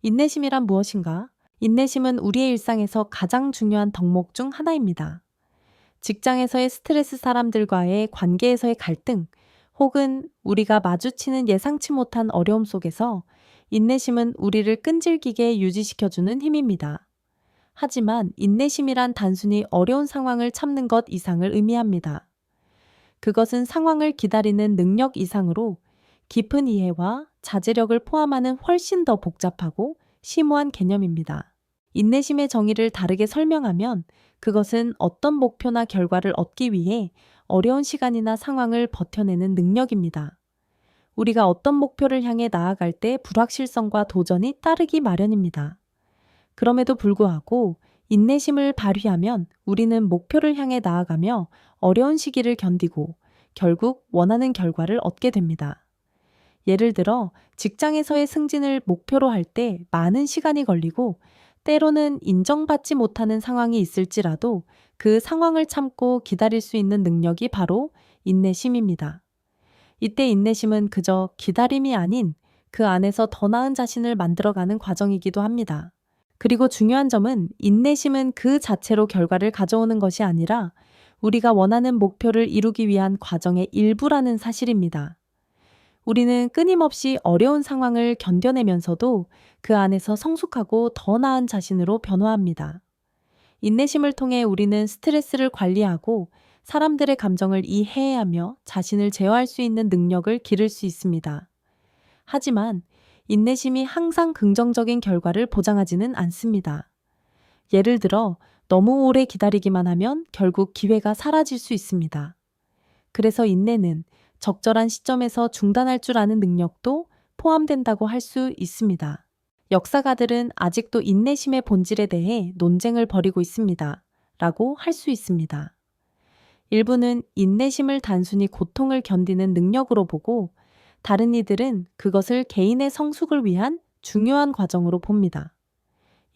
인내심이란 무엇인가? 인내심은 우리의 일상에서 가장 중요한 덕목 중 하나입니다. 직장에서의 스트레스, 사람들과의 관계에서의 갈등, 혹은 우리가 마주치는 예상치 못한 어려움 속에서 인내심은 우리를 끈질기게 유지시켜주는 힘입니다. 하지만 인내심이란 단순히 어려운 상황을 참는 것 이상을 의미합니다. 그것은 상황을 기다리는 능력 이상으로 깊은 이해와 자제력을 포함하는 훨씬 더 복잡하고 심오한 개념입니다. 인내심의 정의를 다르게 설명하면 그것은 어떤 목표나 결과를 얻기 위해 어려운 시간이나 상황을 버텨내는 능력입니다. 우리가 어떤 목표를 향해 나아갈 때 불확실성과 도전이 따르기 마련입니다. 그럼에도 불구하고 인내심을 발휘하면 우리는 목표를 향해 나아가며 어려운 시기를 견디고 결국 원하는 결과를 얻게 됩니다. 예를 들어 직장에서의 승진을 목표로 할 때 많은 시간이 걸리고 때로는 인정받지 못하는 상황이 있을지라도 그 상황을 참고 기다릴 수 있는 능력이 바로 인내심입니다. 이때 인내심은 그저 기다림이 아닌 그 안에서 더 나은 자신을 만들어가는 과정이기도 합니다. 그리고 중요한 점은 인내심은 그 자체로 결과를 가져오는 것이 아니라 우리가 원하는 목표를 이루기 위한 과정의 일부라는 사실입니다. 우리는 끊임없이 어려운 상황을 견뎌내면서도 그 안에서 성숙하고 더 나은 자신으로 변화합니다. 인내심을 통해 우리는 스트레스를 관리하고 사람들의 감정을 이해하며 자신을 제어할 수 있는 능력을 기를 수 있습니다. 하지만 인내심이 항상 긍정적인 결과를 보장하지는 않습니다. 예를 들어 너무 오래 기다리기만 하면 결국 기회가 사라질 수 있습니다. 그래서 인내는 적절한 시점에서 중단할 줄 아는 능력도 포함된다고 할 수 있습니다. 역사가들은 아직도 인내심의 본질에 대해 논쟁을 벌이고 있습니다. 라고 할 수 있습니다. 일부는 인내심을 단순히 고통을 견디는 능력으로 보고 다른 이들은 그것을 개인의 성숙을 위한 중요한 과정으로 봅니다.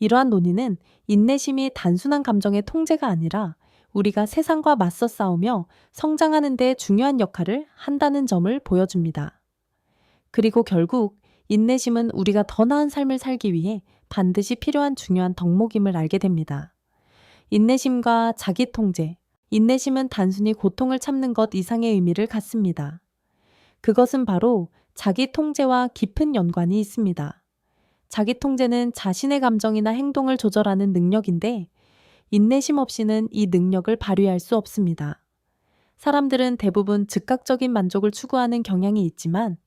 이러한 논의는 인내심이 단순한 감정의 통제가 아니라 우리가 세상과 맞서 싸우며 성장하는 데 중요한 역할을 한다는 점을 보여줍니다. 그리고 결국 인내심은 우리가 더 나은 삶을 살기 위해 반드시 필요한 중요한 덕목임을 알게 됩니다. 인내심과 자기 통제. 인내심은 단순히 고통을 참는 것 이상의 의미를 갖습니다. 그것은 바로 자기 통제와 깊은 연관이 있습니다. 자기 통제는 자신의 감정이나 행동을 조절하는 능력인데 인내심 없이는 이 능력을 발휘할 수 없습니다. 사람들은 대부분 즉각적인 만족을 추구하는 경향이 있지만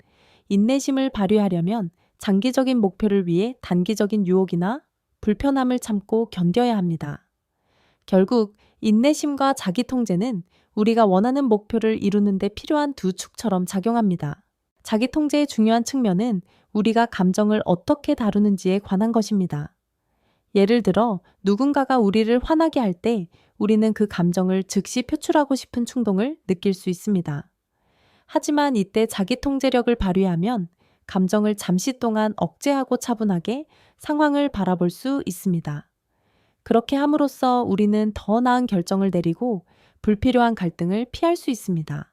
인내심을 발휘하려면 장기적인 목표를 위해 단기적인 유혹이나 불편함을 참고 견뎌야 합니다. 결국 인내심과 자기 통제는 우리가 원하는 목표를 이루는 데 필요한 두 축처럼 작용합니다. 자기 통제의 중요한 측면은 우리가 감정을 어떻게 다루는지에 관한 것입니다. 예를 들어 누군가가 우리를 화나게 할 때 우리는 그 감정을 즉시 표출하고 싶은 충동을 느낄 수 있습니다. 하지만 이때 자기 통제력을 발휘하면 감정을 잠시 동안 억제하고 차분하게 상황을 바라볼 수 있습니다. 그렇게 함으로써 우리는 더 나은 결정을 내리고 불필요한 갈등을 피할 수 있습니다.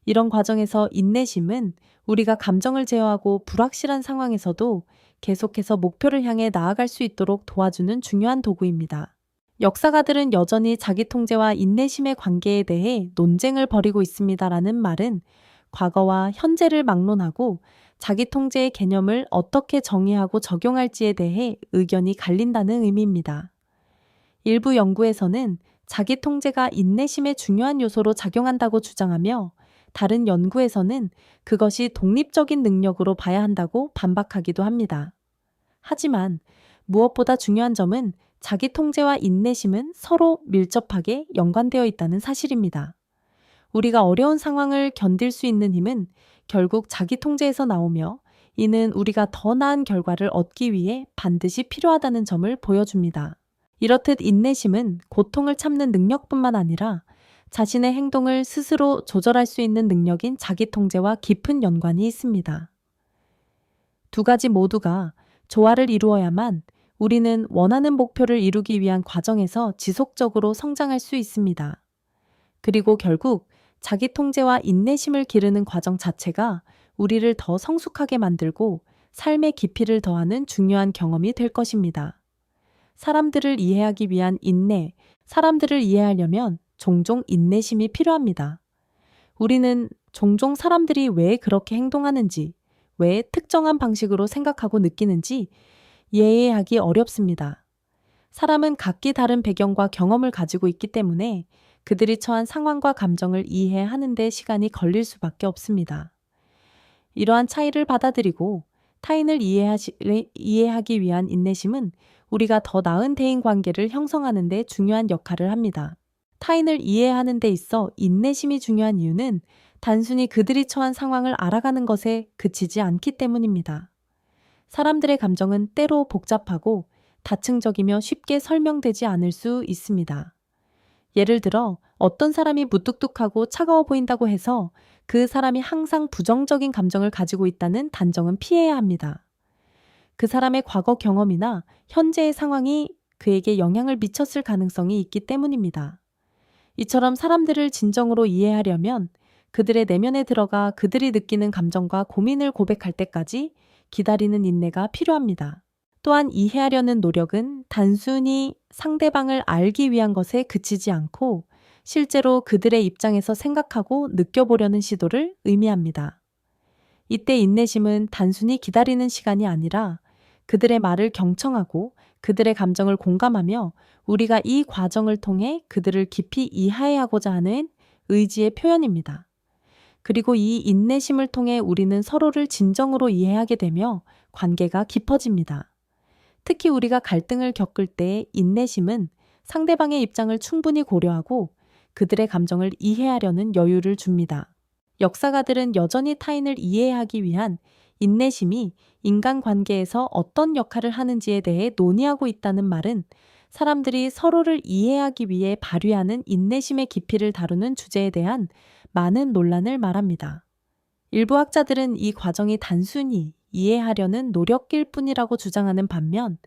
이런 과정에서 인내심은 우리가 감정을 제어하고 불확실한 상황에서도 계속해서 목표를 향해 나아갈 수 있도록 도와주는 중요한 도구입니다. 역사가들은 여전히 자기 통제와 인내심의 관계에 대해 논쟁을 벌이고 있습니다라는 말은 과거와 현재를 막론하고 자기 통제의 개념을 어떻게 정의하고 적용할지에 대해 의견이 갈린다는 의미입니다. 일부 연구에서는 자기 통제가 인내심의 중요한 요소로 작용한다고 주장하며 다른 연구에서는 그것이 독립적인 능력으로 봐야 한다고 반박하기도 합니다. 하지만 무엇보다 중요한 점은 자기 통제와 인내심은 서로 밀접하게 연관되어 있다는 사실입니다. 우리가 어려운 상황을 견딜 수 있는 힘은 결국 자기 통제에서 나오며 이는 우리가 더 나은 결과를 얻기 위해 반드시 필요하다는 점을 보여줍니다. 이렇듯 인내심은 고통을 참는 능력뿐만 아니라 자신의 행동을 스스로 조절할 수 있는 능력인 자기 통제와 깊은 연관이 있습니다. 두 가지 모두가 조화를 이루어야만 우리는 원하는 목표를 이루기 위한 과정에서 지속적으로 성장할 수 있습니다. 그리고 결국 자기 통제와 인내심을 기르는 과정 자체가 우리를 더 성숙하게 만들고 삶의 깊이를 더하는 중요한 경험이 될 것입니다. 사람들을 이해하기 위한 인내, 사람들을 이해하려면 종종 인내심이 필요합니다. 우리는 종종 사람들이 왜 그렇게 행동하는지, 왜 특정한 방식으로 생각하고 느끼는지 이해하기 어렵습니다. 사람은 각기 다른 배경과 경험을 가지고 있기 때문에 그들이 처한 상황과 감정을 이해하는 데 시간이 걸릴 수밖에 없습니다. 이러한 차이를 받아들이고 타인을 이해하기 위한 인내심은 우리가 더 나은 대인 관계를 형성하는 데 중요한 역할을 합니다. 타인을 이해하는 데 있어 인내심이 중요한 이유는 단순히 그들이 처한 상황을 알아가는 것에 그치지 않기 때문입니다. 사람들의 감정은 때로 복잡하고 다층적이며 쉽게 설명되지 않을 수 있습니다. 예를 들어 어떤 사람이 무뚝뚝하고 차가워 보인다고 해서 그 사람이 항상 부정적인 감정을 가지고 있다는 단정은 피해야 합니다. 그 사람의 과거 경험이나 현재의 상황이 그에게 영향을 미쳤을 가능성이 있기 때문입니다. 이처럼 사람들을 진정으로 이해하려면 그들의 내면에 들어가 그들이 느끼는 감정과 고민을 고백할 때까지 기다리는 인내가 필요합니다. 또한 이해하려는 노력은 단순히 상대방을 알기 위한 것에 그치지 않고 실제로 그들의 입장에서 생각하고 느껴보려는 시도를 의미합니다. 이때 인내심은 단순히 기다리는 시간이 아니라 그들의 말을 경청하고 그들의 감정을 공감하며 우리가 이 과정을 통해 그들을 깊이 이해하고자 하는 의지의 표현입니다. 그리고 이 인내심을 통해 우리는 서로를 진정으로 이해하게 되며 관계가 깊어집니다. 특히 우리가 갈등을 겪을 때 인내심은 상대방의 입장을 충분히 고려하고 그들의 감정을 이해하려는 여유를 줍니다. 역사가들은 여전히 타인을 이해하기 위한 인내심이 인간관계에서 어떤 역할을 하는지에 대해 논의하고 있다는 말은 사람들이 서로를 이해하기 위해 발휘하는 인내심의 깊이를 다루는 주제에 대한 많은 논란을 말합니다. 일부 학자들은 이 과정이 단순히 이해하려는 노력일 뿐이라고 주장하는 반면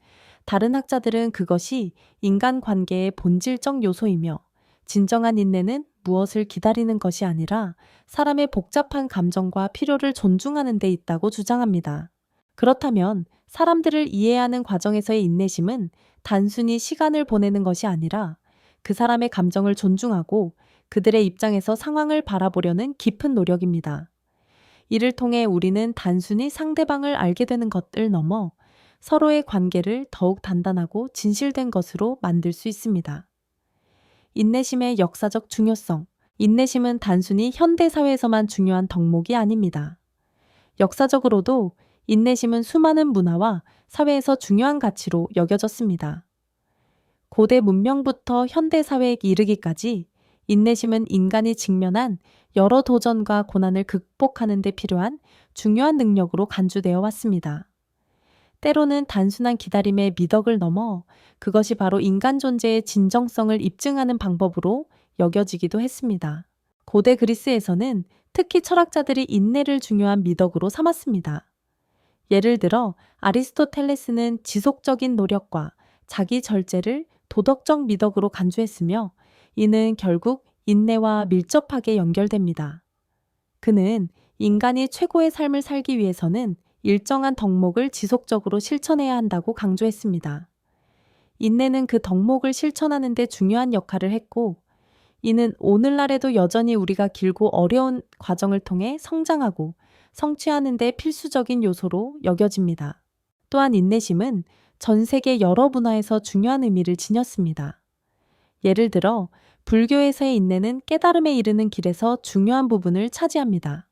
다른 학자들은 그것이 인간관계의 본질적 요소이며 진정한 인내는 무엇을 기다리는 것이 아니라 사람의 복잡한 감정과 필요를 존중하는 데 있다고 주장합니다. 그렇다면 사람들을 이해하는 과정에서의 인내심은 단순히 시간을 보내는 것이 아니라 그 사람의 감정을 존중하고 그들의 입장에서 상황을 바라보려는 깊은 노력입니다. 이를 통해 우리는 단순히 상대방을 알게 되는 것을 넘어 서로의 관계를 더욱 단단하고 진실된 것으로 만들 수 있습니다. 인내심의 역사적 중요성. 인내심은 단순히 현대 사회에서만 중요한 덕목이 아닙니다. 역사적으로도 인내심은 수많은 문화와 사회에서 중요한 가치로 여겨졌습니다. 고대 문명부터 현대 사회에 이르기까지 인내심은 인간이 직면한 여러 도전과 고난을 극복하는 데 필요한 중요한 능력으로 간주되어 왔습니다. 때로는 단순한 기다림의 미덕을 넘어 그것이 바로 인간 존재의 진정성을 입증하는 방법으로 여겨지기도 했습니다. 고대 그리스에서는 특히 철학자들이 인내를 중요한 미덕으로 삼았습니다. 예를 들어 아리스토텔레스는 지속적인 노력과 자기 절제를 도덕적 미덕으로 간주했으며 이는 결국 인내와 밀접하게 연결됩니다. 그는 인간이 최고의 삶을 살기 위해서는 일정한 덕목을 지속적으로 실천해야 한다고 강조했습니다. 인내는 그 덕목을 실천하는 데 중요한 역할을 했고 이는 오늘날에도 여전히 우리가 길고 어려운 과정을 통해 성장하고 성취하는 데 필수적인 요소로 여겨집니다. 또한 인내심은 전 세계 여러 문화에서 중요한 의미를 지녔습니다. 예를 들어 불교에서의 인내는 깨달음에 이르는 길에서 중요한 부분을 차지합니다.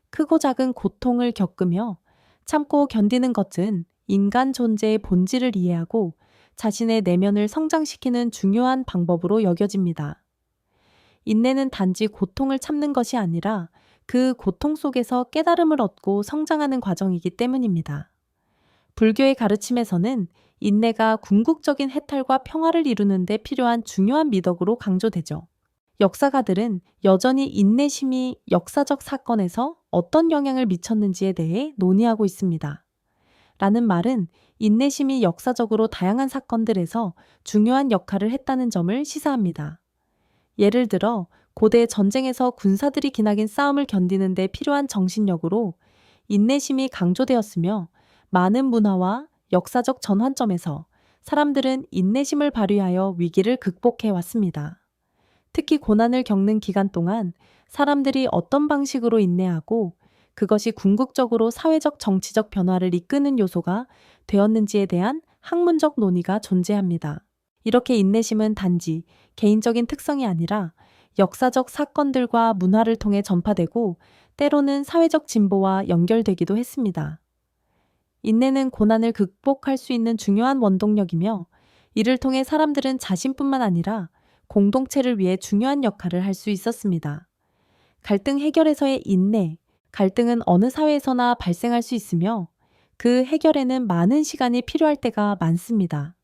크고 작은 고통을 겪으며 참고 견디는 것은 인간 존재의 본질을 이해하고 자신의 내면을 성장시키는 중요한 방법으로 여겨집니다. 인내는 단지 고통을 참는 것이 아니라 그 고통 속에서 깨달음을 얻고 성장하는 과정이기 때문입니다. 불교의 가르침에서는 인내가 궁극적인 해탈과 평화를 이루는 데 필요한 중요한 미덕으로 강조되죠. 역사가들은 여전히 인내심이 역사적 사건에서 어떤 영향을 미쳤는지에 대해 논의하고 있습니다. 라는 말은 인내심이 역사적으로 다양한 사건들에서 중요한 역할을 했다는 점을 시사합니다. 예를 들어 고대 전쟁에서 군사들이 기나긴 싸움을 견디는 데 필요한 정신력으로 인내심이 강조되었으며 많은 문화와 역사적 전환점에서 사람들은 인내심을 발휘하여 위기를 극복해 왔습니다. 특히 고난을 겪는 기간 동안 사람들이 어떤 방식으로 인내하고 그것이 궁극적으로 사회적 정치적 변화를 이끄는 요소가 되었는지에 대한 학문적 논의가 존재합니다. 이렇게 인내심은 단지 개인적인 특성이 아니라 역사적 사건들과 문화를 통해 전파되고 때로는 사회적 진보와 연결되기도 했습니다. 인내는 고난을 극복할 수 있는 중요한 원동력이며 이를 통해 사람들은 자신뿐만 아니라 공동체를 위해 중요한 역할을 할 수 있었습니다. 갈등 해결에서의 인내, 갈등은 어느 사회에서나 발생할 수 있으며 그 해결에는 많은 시간이 필요할 때가 많습니다.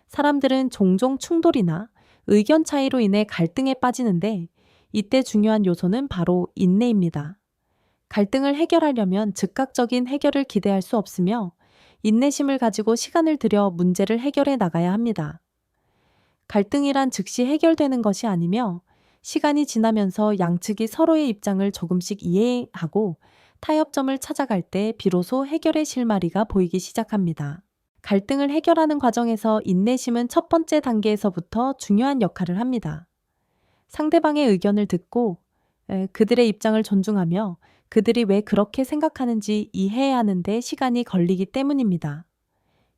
사람들은 종종 충돌이나 의견 차이로 인해 갈등에 빠지는데 이때 중요한 요소는 바로 인내입니다. 갈등을 해결하려면 즉각적인 해결을 기대할 수 없으며 인내심을 가지고 시간을 들여 문제를 해결해 나가야 합니다. 갈등이란 즉시 해결되는 것이 아니며 시간이 지나면서 양측이 서로의 입장을 조금씩 이해하고 타협점을 찾아갈 때 비로소 해결의 실마리가 보이기 시작합니다. 갈등을 해결하는 과정에서 인내심은 첫 번째 단계에서부터 중요한 역할을 합니다. 상대방의 의견을 듣고 그들의 입장을 존중하며 그들이 왜 그렇게 생각하는지 이해해야 하는데 시간이 걸리기 때문입니다.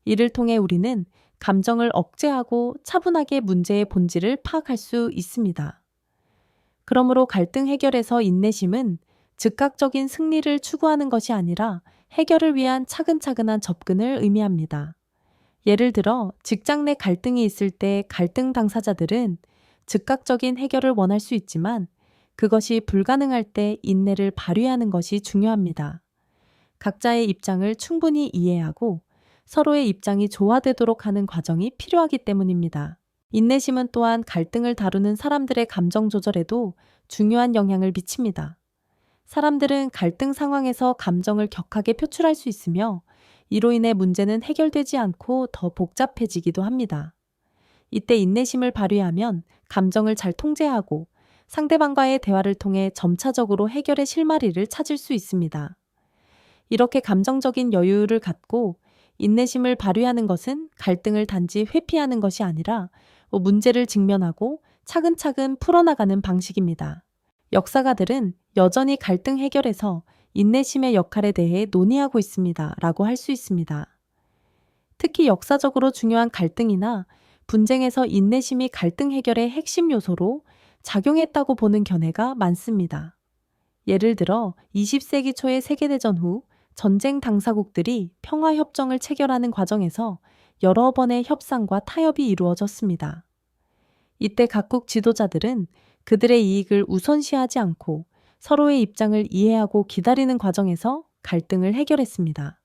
이를 통해 우리는 감정을 억제하고 차분하게 문제의 본질을 파악할 수 있습니다. 그러므로 갈등 해결에서 인내심은 즉각적인 승리를 추구하는 것이 아니라 해결을 위한 차근차근한 접근을 의미합니다. 예를 들어 직장 내 갈등이 있을 때 갈등 당사자들은 즉각적인 해결을 원할 수 있지만 그것이 불가능할 때 인내를 발휘하는 것이 중요합니다. 각자의 입장을 충분히 이해하고 서로의 입장이 조화되도록 하는 과정이 필요하기 때문입니다. 인내심은 또한 갈등을 다루는 사람들의 감정 조절에도 중요한 영향을 미칩니다. 사람들은 갈등 상황에서 감정을 격하게 표출할 수 있으며 이로 인해 문제는 해결되지 않고 더 복잡해지기도 합니다. 이때 인내심을 발휘하면 감정을 잘 통제하고 상대방과의 대화를 통해 점차적으로 해결의 실마리를 찾을 수 있습니다. 이렇게 감정적인 여유를 갖고 인내심을 발휘하는 것은 갈등을 단지 회피하는 것이 아니라 문제를 직면하고 차근차근 풀어나가는 방식입니다. 역사가들은 여전히 갈등 해결에서 인내심의 역할에 대해 논의하고 있습니다. 라고 할 수 있습니다. 특히 역사적으로 중요한 갈등이나 분쟁에서 인내심이 갈등 해결의 핵심 요소로 작용했다고 보는 견해가 많습니다. 예를 들어 20세기 초의 세계대전 후 전쟁 당사국들이 평화협정을 체결하는 과정에서 여러 번의 협상과 타협이 이루어졌습니다. 이때 각국 지도자들은 그들의 이익을 우선시하지 않고 서로의 입장을 이해하고 기다리는 과정에서 갈등을 해결했습니다.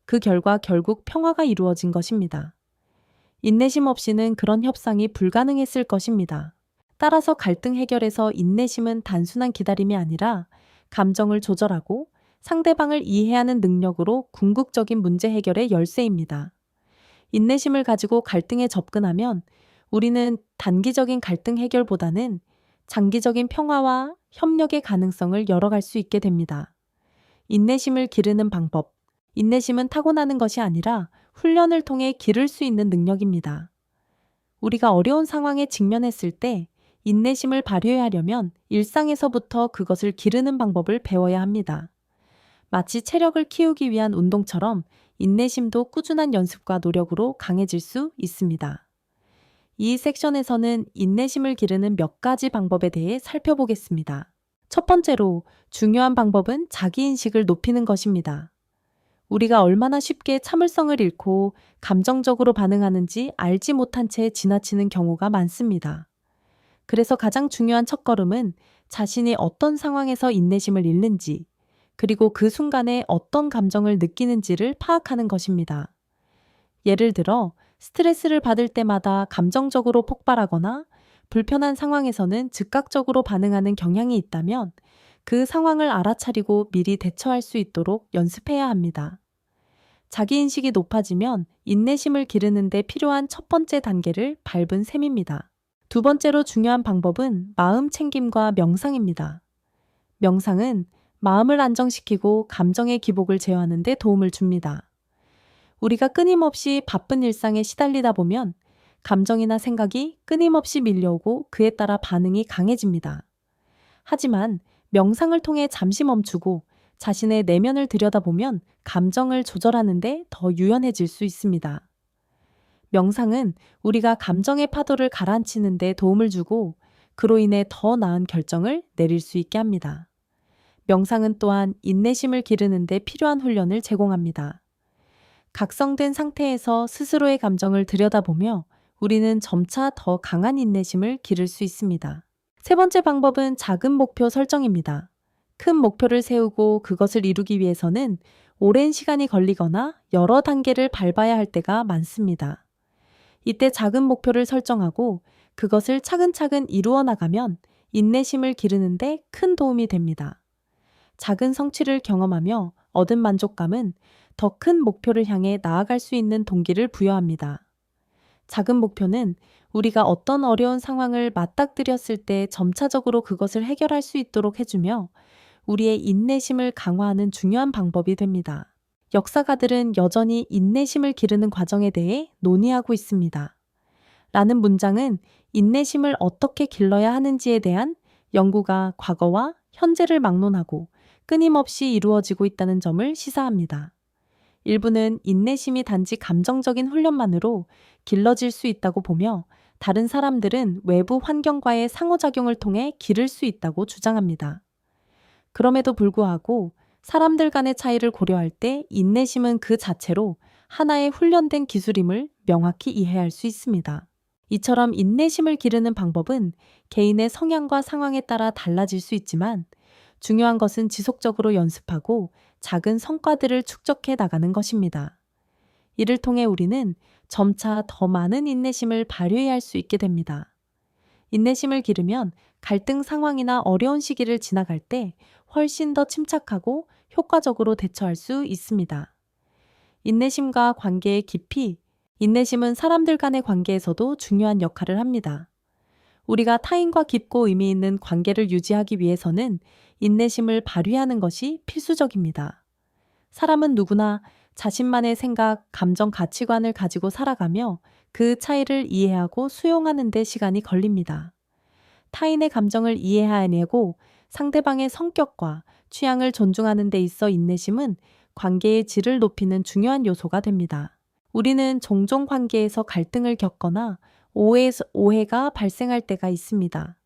그 결과 결국 평화가 이루어진 것입니다. 인내심 없이는 그런 협상이 불가능했을 것입니다. 따라서 갈등 해결에서 인내심은 단순한 기다림이 아니라 감정을 조절하고 상대방을 이해하는 능력으로 궁극적인 문제 해결의 열쇠입니다. 인내심을 가지고 갈등에 접근하면 우리는 단기적인 갈등 해결보다는 장기적인 평화와 협력의 가능성을 열어갈 수 있게 됩니다. 인내심을 기르는 방법. 인내심은 타고나는 것이 아니라 훈련을 통해 기를 수 있는 능력입니다. 우리가 어려운 상황에 직면했을 때 인내심을 발휘하려면 일상에서부터 그것을 기르는 방법을 배워야 합니다. 마치 체력을 키우기 위한 운동처럼 인내심도 꾸준한 연습과 노력으로 강해질 수 있습니다. 이 섹션에서는 인내심을 기르는 몇 가지 방법에 대해 살펴보겠습니다. 첫 번째로 중요한 방법은 자기인식을 높이는 것입니다. 우리가 얼마나 쉽게 참을성을 잃고 감정적으로 반응하는지 알지 못한 채 지나치는 경우가 많습니다. 그래서 가장 중요한 첫걸음은 자신이 어떤 상황에서 인내심을 잃는지, 그리고 그 순간에 어떤 감정을 느끼는지를 파악하는 것입니다. 예를 들어 스트레스를 받을 때마다 감정적으로 폭발하거나 불편한 상황에서는 즉각적으로 반응하는 경향이 있다면 그 상황을 알아차리고 미리 대처할 수 있도록 연습해야 합니다. 자기인식이 높아지면 인내심을 기르는 데 필요한 첫 번째 단계를 밟은 셈입니다. 두 번째로 중요한 방법은 마음 챙김과 명상입니다. 명상은 마음을 안정시키고 감정의 기복을 제어하는 데 도움을 줍니다. 우리가 끊임없이 바쁜 일상에 시달리다 보면 감정이나 생각이 끊임없이 밀려오고 그에 따라 반응이 강해집니다. 하지만 명상을 통해 잠시 멈추고 자신의 내면을 들여다보면 감정을 조절하는데 더 유연해질 수 있습니다. 명상은 우리가 감정의 파도를 가라앉히는 데 도움을 주고 그로 인해 더 나은 결정을 내릴 수 있게 합니다. 명상은 또한 인내심을 기르는 데 필요한 훈련을 제공합니다. 각성된 상태에서 스스로의 감정을 들여다보며 우리는 점차 더 강한 인내심을 기를 수 있습니다. 세 번째 방법은 작은 목표 설정입니다. 큰 목표를 세우고 그것을 이루기 위해서는 오랜 시간이 걸리거나 여러 단계를 밟아야 할 때가 많습니다. 이때 작은 목표를 설정하고 그것을 차근차근 이루어 나가면 인내심을 기르는데 큰 도움이 됩니다. 작은 성취를 경험하며 얻은 만족감은 더 큰 목표를 향해 나아갈 수 있는 동기를 부여합니다. 작은 목표는 우리가 어떤 어려운 상황을 맞닥뜨렸을 때 점차적으로 그것을 해결할 수 있도록 해주며 우리의 인내심을 강화하는 중요한 방법이 됩니다. 역사가들은 여전히 인내심을 기르는 과정에 대해 논의하고 있습니다. 라는 문장은 인내심을 어떻게 길러야 하는지에 대한 연구가 과거와 현재를 막론하고 끊임없이 이루어지고 있다는 점을 시사합니다. 일부는 인내심이 단지 감정적인 훈련만으로 길러질 수 있다고 보며 다른 사람들은 외부 환경과의 상호작용을 통해 기를 수 있다고 주장합니다. 그럼에도 불구하고 사람들 간의 차이를 고려할 때 인내심은 그 자체로 하나의 훈련된 기술임을 명확히 이해할 수 있습니다. 이처럼 인내심을 기르는 방법은 개인의 성향과 상황에 따라 달라질 수 있지만 중요한 것은 지속적으로 연습하고 작은 성과들을 축적해 나가는 것입니다. 이를 통해 우리는 점차 더 많은 인내심을 발휘할 수 있게 됩니다. 인내심을 기르면 갈등 상황이나 어려운 시기를 지나갈 때 훨씬 더 침착하고 효과적으로 대처할 수 있습니다. 인내심과 관계의 깊이, 인내심은 사람들 간의 관계에서도 중요한 역할을 합니다. 우리가 타인과 깊고 의미 있는 관계를 유지하기 위해서는 인내심을 발휘하는 것이 필수적입니다. 사람은 누구나 자신만의 생각, 감정, 가치관을 가지고 살아가며 그 차이를 이해하고 수용하는 데 시간이 걸립니다. 타인의 감정을 이해하려고 상대방의 성격과 취향을 존중하는 데 있어 인내심은 관계의 질을 높이는 중요한 요소가 됩니다. 우리는 종종 관계에서 갈등을 겪거나 오해가 발생할 때가 있습니다.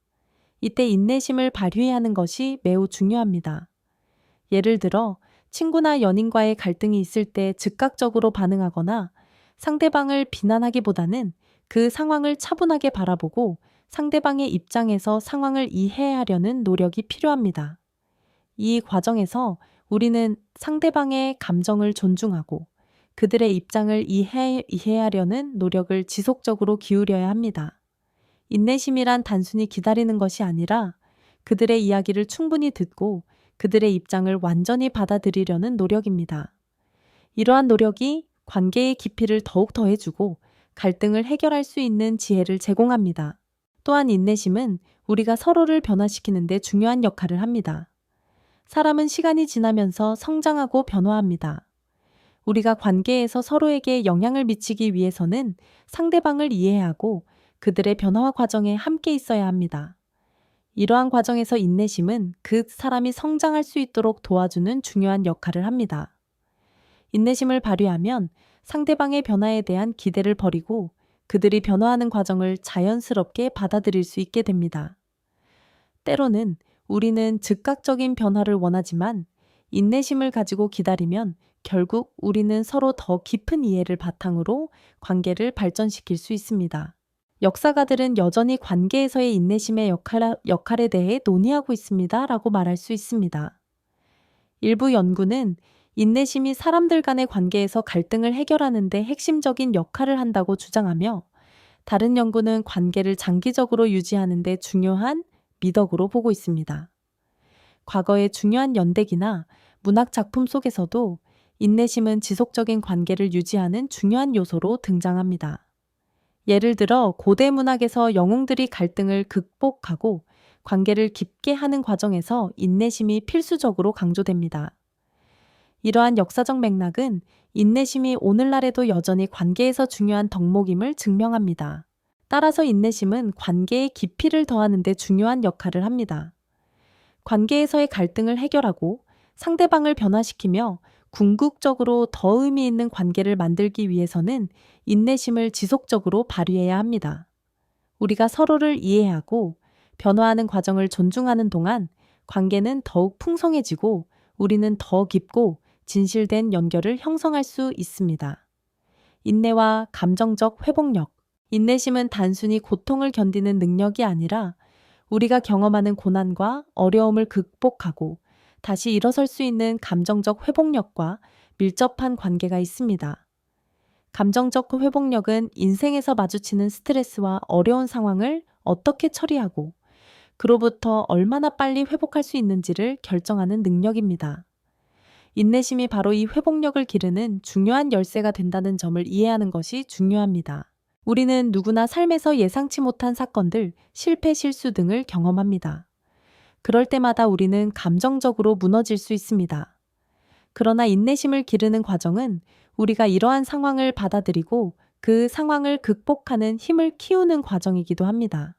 이때 인내심을 발휘하는 것이 매우 중요합니다. 예를 들어 친구나 연인과의 갈등이 있을 때 즉각적으로 반응하거나 상대방을 비난하기보다는 그 상황을 차분하게 바라보고 상대방의 입장에서 상황을 이해하려는 노력이 필요합니다. 이 과정에서 우리는 상대방의 감정을 존중하고 그들의 입장을 이해하려는 노력을 지속적으로 기울여야 합니다. 인내심이란 단순히 기다리는 것이 아니라 그들의 이야기를 충분히 듣고 그들의 입장을 완전히 받아들이려는 노력입니다. 이러한 노력이 관계의 깊이를 더욱 더해주고 갈등을 해결할 수 있는 지혜를 제공합니다. 또한 인내심은 우리가 서로를 변화시키는 데 중요한 역할을 합니다. 사람은 시간이 지나면서 성장하고 변화합니다. 우리가 관계에서 서로에게 영향을 미치기 위해서는 상대방을 이해하고 그들의 변화 과정에 함께 있어야 합니다. 이러한 과정에서 인내심은 그 사람이 성장할 수 있도록 도와주는 중요한 역할을 합니다. 인내심을 발휘하면 상대방의 변화에 대한 기대를 버리고 그들이 변화하는 과정을 자연스럽게 받아들일 수 있게 됩니다. 때로는 우리는 즉각적인 변화를 원하지만 인내심을 가지고 기다리면 결국 우리는 서로 더 깊은 이해를 바탕으로 관계를 발전시킬 수 있습니다. 역사가들은 여전히 관계에서의 인내심의 역할에 대해 논의하고 있습니다. 라고 말할 수 있습니다. 일부 연구는 인내심이 사람들 간의 관계에서 갈등을 해결하는 데 핵심적인 역할을 한다고 주장하며 다른 연구는 관계를 장기적으로 유지하는 데 중요한 미덕으로 보고 있습니다. 과거의 중요한 연대기나 문학 작품 속에서도 인내심은 지속적인 관계를 유지하는 중요한 요소로 등장합니다. 예를 들어 고대 문학에서 영웅들이 갈등을 극복하고 관계를 깊게 하는 과정에서 인내심이 필수적으로 강조됩니다. 이러한 역사적 맥락은 인내심이 오늘날에도 여전히 관계에서 중요한 덕목임을 증명합니다. 따라서 인내심은 관계의 깊이를 더하는 데 중요한 역할을 합니다. 관계에서의 갈등을 해결하고 상대방을 변화시키며 궁극적으로 더 의미 있는 관계를 만들기 위해서는 인내심을 지속적으로 발휘해야 합니다. 우리가 서로를 이해하고 변화하는 과정을 존중하는 동안 관계는 더욱 풍성해지고 우리는 더 깊고 진실된 연결을 형성할 수 있습니다. 인내와 감정적 회복력. 인내심은 단순히 고통을 견디는 능력이 아니라 우리가 경험하는 고난과 어려움을 극복하고 다시 일어설 수 있는 감정적 회복력과 밀접한 관계가 있습니다. 감정적 회복력은 인생에서 마주치는 스트레스와 어려운 상황을 어떻게 처리하고 그로부터 얼마나 빨리 회복할 수 있는지를 결정하는 능력입니다. 인내심이 바로 이 회복력을 기르는 중요한 열쇠가 된다는 점을 이해하는 것이 중요합니다. 우리는 누구나 삶에서 예상치 못한 사건들, 실패, 실수 등을 경험합니다. 그럴 때마다 우리는 감정적으로 무너질 수 있습니다. 그러나 인내심을 기르는 과정은 우리가 이러한 상황을 받아들이고 그 상황을 극복하는 힘을 키우는 과정이기도 합니다.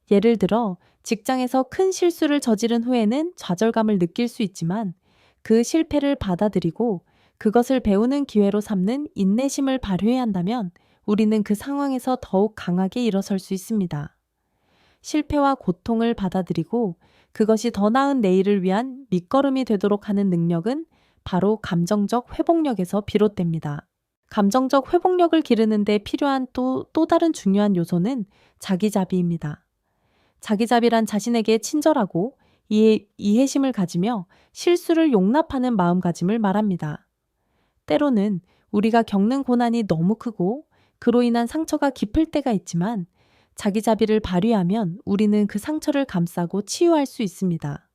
예를 들어 직장에서 큰 실수를 저지른 후에는 좌절감을 느낄 수 있지만 그 실패를 받아들이고 그것을 배우는 기회로 삼는 인내심을 발휘해야 한다면 우리는 그 상황에서 더욱 강하게 일어설 수 있습니다. 실패와 고통을 받아들이고 그것이 더 나은 내일을 위한 밑거름이 되도록 하는 능력은 바로 감정적 회복력에서 비롯됩니다. 감정적 회복력을 기르는 데 필요한 또 다른 중요한 요소는 자기자비입니다. 자기자비란 자신에게 친절하고 이해심을 가지며 실수를 용납하는 마음가짐을 말합니다. 때로는 우리가 겪는 고난이 너무 크고 그로 인한 상처가 깊을 때가 있지만 자기자비를 발휘하면 우리는 그 상처를 감싸고 치유할 수 있습니다.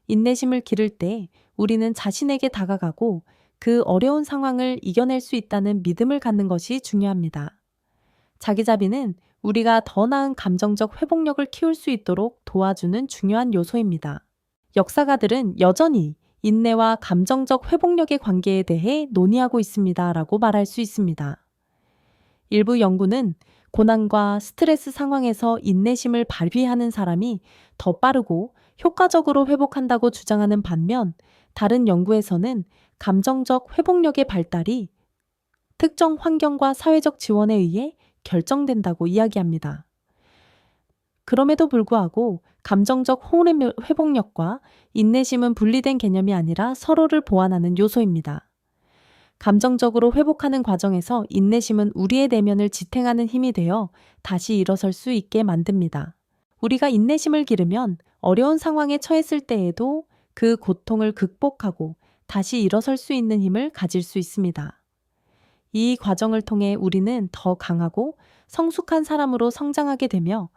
인내심을 기를 때 우리는 자신에게 다가가고 그 어려운 상황을 이겨낼 수 있다는 믿음을 갖는 것이 중요합니다. 자기자비는 우리가 더 나은 감정적 회복력을 키울 수 있도록 도와주는 중요한 요소입니다. 역사가들은 여전히 인내와 감정적 회복력의 관계에 대해 논의하고 있습니다라고 말할 수 있습니다. 일부 연구는 고난과 스트레스 상황에서 인내심을 발휘하는 사람이 더 빠르고 효과적으로 회복한다고 주장하는 반면 다른 연구에서는 감정적 회복력의 발달이 특정 환경과 사회적 지원에 의해 결정된다고 이야기합니다. 그럼에도 불구하고 감정적 회복력과 인내심은 분리된 개념이 아니라 서로를 보완하는 요소입니다. 감정적으로 회복하는 과정에서 인내심은 우리의 내면을 지탱하는 힘이 되어 다시 일어설 수 있게 만듭니다. 우리가 인내심을 기르면 어려운 상황에 처했을 때에도 그 고통을 극복하고 다시 일어설 수 있는 힘을 가질 수 있습니다. 이 과정을 통해 우리는 더 강하고 성숙한 사람으로 성장하게 되며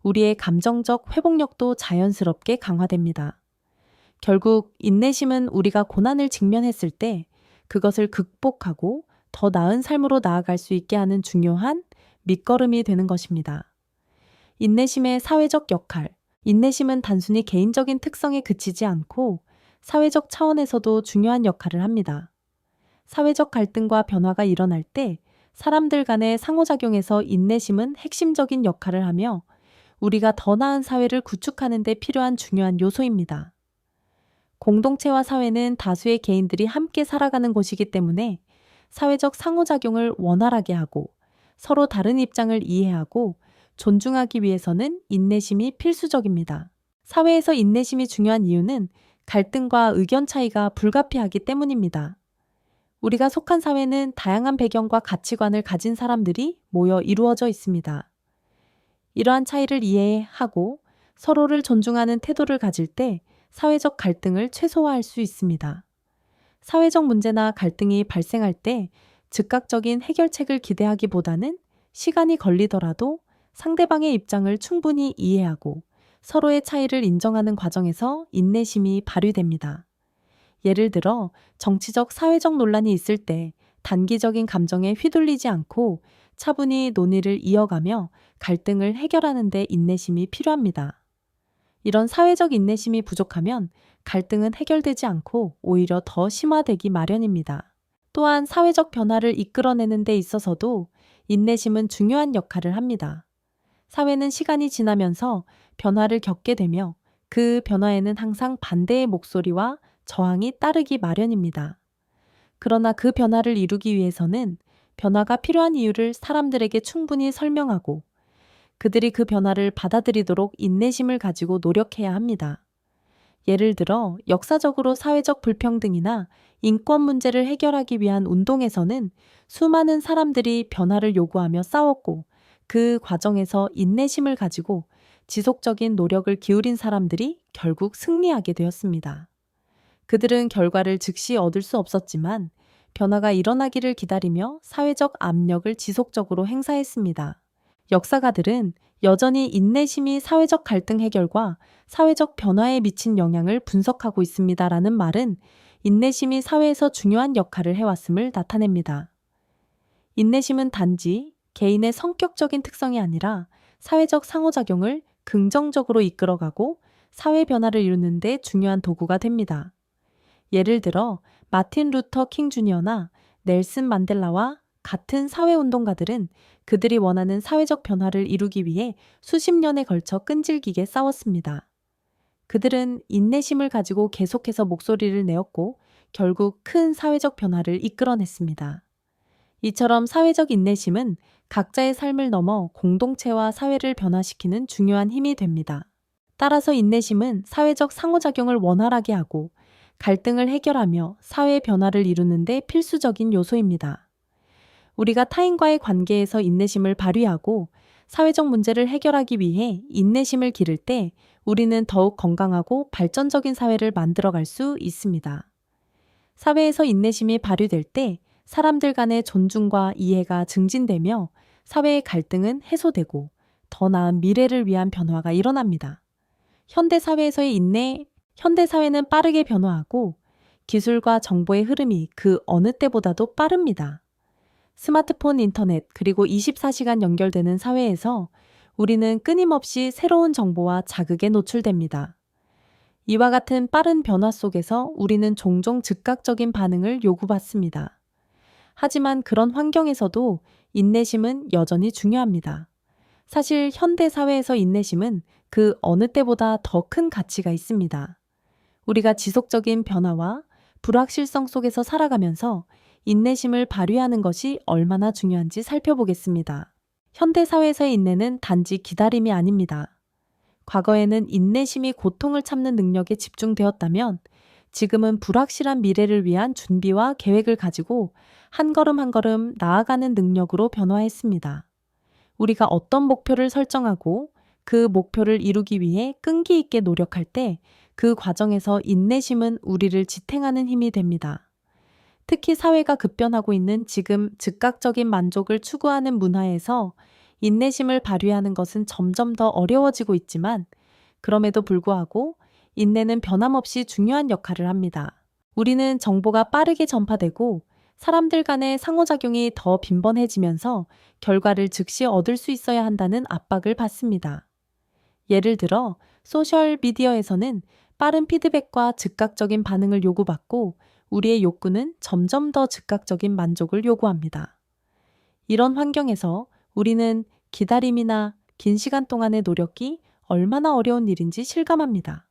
우리의 감정적 회복력도 자연스럽게 강화됩니다. 결국 인내심은 우리가 고난을 직면했을 때 그것을 극복하고 더 나은 삶으로 나아갈 수 있게 하는 중요한 밑거름이 되는 것입니다. 인내심의 사회적 역할. 인내심은 단순히 개인적인 특성에 그치지 않고 사회적 차원에서도 중요한 역할을 합니다. 사회적 갈등과 변화가 일어날 때 사람들 간의 상호작용에서 인내심은 핵심적인 역할을 하며 우리가 더 나은 사회를 구축하는 데 필요한 중요한 요소입니다. 공동체와 사회는 다수의 개인들이 함께 살아가는 곳이기 때문에 사회적 상호작용을 원활하게 하고 서로 다른 입장을 이해하고 존중하기 위해서는 인내심이 필수적입니다. 사회에서 인내심이 중요한 이유는 갈등과 의견 차이가 불가피하기 때문입니다. 우리가 속한 사회는 다양한 배경과 가치관을 가진 사람들이 모여 이루어져 있습니다. 이러한 차이를 이해하고 서로를 존중하는 태도를 가질 때 사회적 갈등을 최소화할 수 있습니다. 사회적 문제나 갈등이 발생할 때 즉각적인 해결책을 기대하기보다는 시간이 걸리더라도 상대방의 입장을 충분히 이해하고 서로의 차이를 인정하는 과정에서 인내심이 발휘됩니다. 예를 들어 정치적, 사회적 논란이 있을 때 단기적인 감정에 휘둘리지 않고 차분히 논의를 이어가며 갈등을 해결하는 데 인내심이 필요합니다. 이런 사회적 인내심이 부족하면 갈등은 해결되지 않고 오히려 더 심화되기 마련입니다. 또한 사회적 변화를 이끌어내는 데 있어서도 인내심은 중요한 역할을 합니다. 사회는 시간이 지나면서 변화를 겪게 되며 그 변화에는 항상 반대의 목소리와 저항이 따르기 마련입니다. 그러나 그 변화를 이루기 위해서는 변화가 필요한 이유를 사람들에게 충분히 설명하고 그들이 그 변화를 받아들이도록 인내심을 가지고 노력해야 합니다. 예를 들어 역사적으로 사회적 불평등이나 인권 문제를 해결하기 위한 운동에서는 수많은 사람들이 변화를 요구하며 싸웠고 그 과정에서 인내심을 가지고 지속적인 노력을 기울인 사람들이 결국 승리하게 되었습니다. 그들은 결과를 즉시 얻을 수 없었지만 변화가 일어나기를 기다리며 사회적 압력을 지속적으로 행사했습니다. 역사가들은 여전히 인내심이 사회적 갈등 해결과 사회적 변화에 미친 영향을 분석하고 있습니다라는 말은 인내심이 사회에서 중요한 역할을 해왔음을 나타냅니다. 인내심은 단지 개인의 성격적인 특성이 아니라 사회적 상호작용을 긍정적으로 이끌어가고 사회 변화를 이루는 데 중요한 도구가 됩니다. 예를 들어 마틴 루터 킹 주니어나 넬슨 만델라와 같은 사회운동가들은 그들이 원하는 사회적 변화를 이루기 위해 수십 년에 걸쳐 끈질기게 싸웠습니다. 그들은 인내심을 가지고 계속해서 목소리를 내었고 결국 큰 사회적 변화를 이끌어냈습니다. 이처럼 사회적 인내심은 각자의 삶을 넘어 공동체와 사회를 변화시키는 중요한 힘이 됩니다. 따라서 인내심은 사회적 상호작용을 원활하게 하고 갈등을 해결하며 사회 변화를 이루는 데 필수적인 요소입니다. 우리가 타인과의 관계에서 인내심을 발휘하고 사회적 문제를 해결하기 위해 인내심을 기를 때 우리는 더욱 건강하고 발전적인 사회를 만들어갈 수 있습니다. 사회에서 인내심이 발휘될 때 사람들 간의 존중과 이해가 증진되며 사회의 갈등은 해소되고 더 나은 미래를 위한 변화가 일어납니다. 현대사회는 빠르게 변화하고 기술과 정보의 흐름이 그 어느 때보다도 빠릅니다. 스마트폰, 인터넷, 그리고 24시간 연결되는 사회에서 우리는 끊임없이 새로운 정보와 자극에 노출됩니다. 이와 같은 빠른 변화 속에서 우리는 종종 즉각적인 반응을 요구받습니다. 하지만 그런 환경에서도 인내심은 여전히 중요합니다. 사실 현대사회에서 인내심은 그 어느 때보다 더 큰 가치가 있습니다. 우리가 지속적인 변화와 불확실성 속에서 살아가면서 인내심을 발휘하는 것이 얼마나 중요한지 살펴보겠습니다. 현대사회에서의 인내는 단지 기다림이 아닙니다. 과거에는 인내심이 고통을 참는 능력에 집중되었다면 지금은 불확실한 미래를 위한 준비와 계획을 가지고 한 걸음 한 걸음 나아가는 능력으로 변화했습니다. 우리가 어떤 목표를 설정하고 그 목표를 이루기 위해 끈기 있게 노력할 때 그 과정에서 인내심은 우리를 지탱하는 힘이 됩니다. 특히 사회가 급변하고 있는 지금 즉각적인 만족을 추구하는 문화에서 인내심을 발휘하는 것은 점점 더 어려워지고 있지만 그럼에도 불구하고 인내는 변함없이 중요한 역할을 합니다. 우리는 정보가 빠르게 전파되고 사람들 간의 상호작용이 더 빈번해지면서 결과를 즉시 얻을 수 있어야 한다는 압박을 받습니다. 예를 들어 소셜미디어에서는 빠른 피드백과 즉각적인 반응을 요구받고 우리의 욕구는 점점 더 즉각적인 만족을 요구합니다. 이런 환경에서 우리는 기다림이나 긴 시간 동안의 노력이 얼마나 어려운 일인지 실감합니다.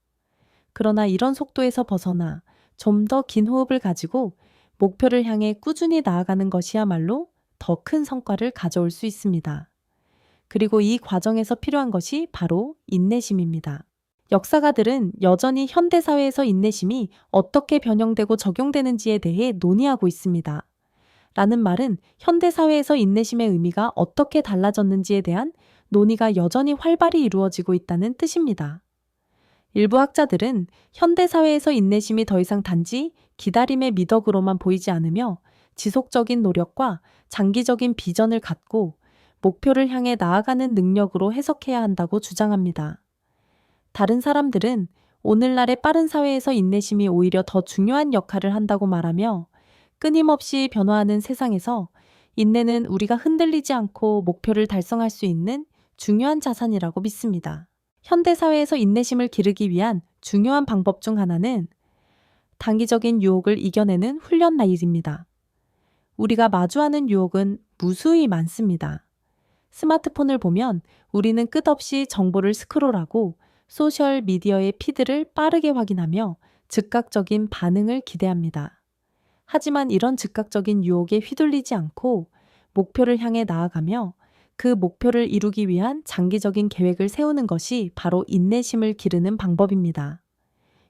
그러나 이런 속도에서 벗어나 좀 더 긴 호흡을 가지고 목표를 향해 꾸준히 나아가는 것이야말로 더 큰 성과를 가져올 수 있습니다. 그리고 이 과정에서 필요한 것이 바로 인내심입니다. 역사가들은 여전히 현대사회에서 인내심이 어떻게 변형되고 적용되는지에 대해 논의하고 있습니다. 라는 말은 현대사회에서 인내심의 의미가 어떻게 달라졌는지에 대한 논의가 여전히 활발히 이루어지고 있다는 뜻입니다. 일부 학자들은 현대사회에서 인내심이 더 이상 단지 기다림의 미덕으로만 보이지 않으며 지속적인 노력과 장기적인 비전을 갖고 목표를 향해 나아가는 능력으로 해석해야 한다고 주장합니다. 다른 사람들은 오늘날의 빠른 사회에서 인내심이 오히려 더 중요한 역할을 한다고 말하며 끊임없이 변화하는 세상에서 인내는 우리가 흔들리지 않고 목표를 달성할 수 있는 중요한 자산이라고 믿습니다. 현대사회에서 인내심을 기르기 위한 중요한 방법 중 하나는 단기적인 유혹을 이겨내는 훈련 나이입니다. 우리가 마주하는 유혹은 무수히 많습니다. 스마트폰을 보면 우리는 끝없이 정보를 스크롤하고 소셜 미디어의 피드를 빠르게 확인하며 즉각적인 반응을 기대합니다. 하지만 이런 즉각적인 유혹에 휘둘리지 않고 목표를 향해 나아가며 그 목표를 이루기 위한 장기적인 계획을 세우는 것이 바로 인내심을 기르는 방법입니다.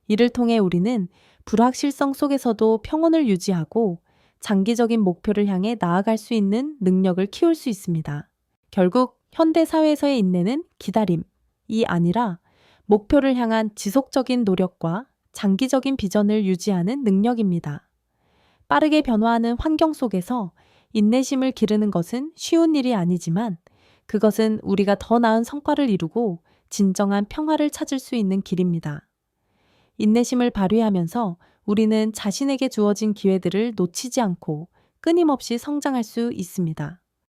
이를 통해 우리는 불확실성 속에서도 평온을 유지하고 장기적인 목표를 향해 나아갈 수 있는 능력을 키울 수 있습니다. 결국 현대 사회에서의 인내는 기다림이 아니라 목표를 향한 지속적인 노력과 장기적인 비전을 유지하는 능력입니다. 빠르게 변화하는 환경 속에서 인내심을 기르는 것은 쉬운 일이 아니지만 그것은 우리가 더 나은 성과를 이루고 진정한 평화를 찾을 수 있는 길입니다. 인내심을 발휘하면서 우리는 자신에게 주어진 기회들을 놓치지 않고 끊임없이 성장할 수 있습니다.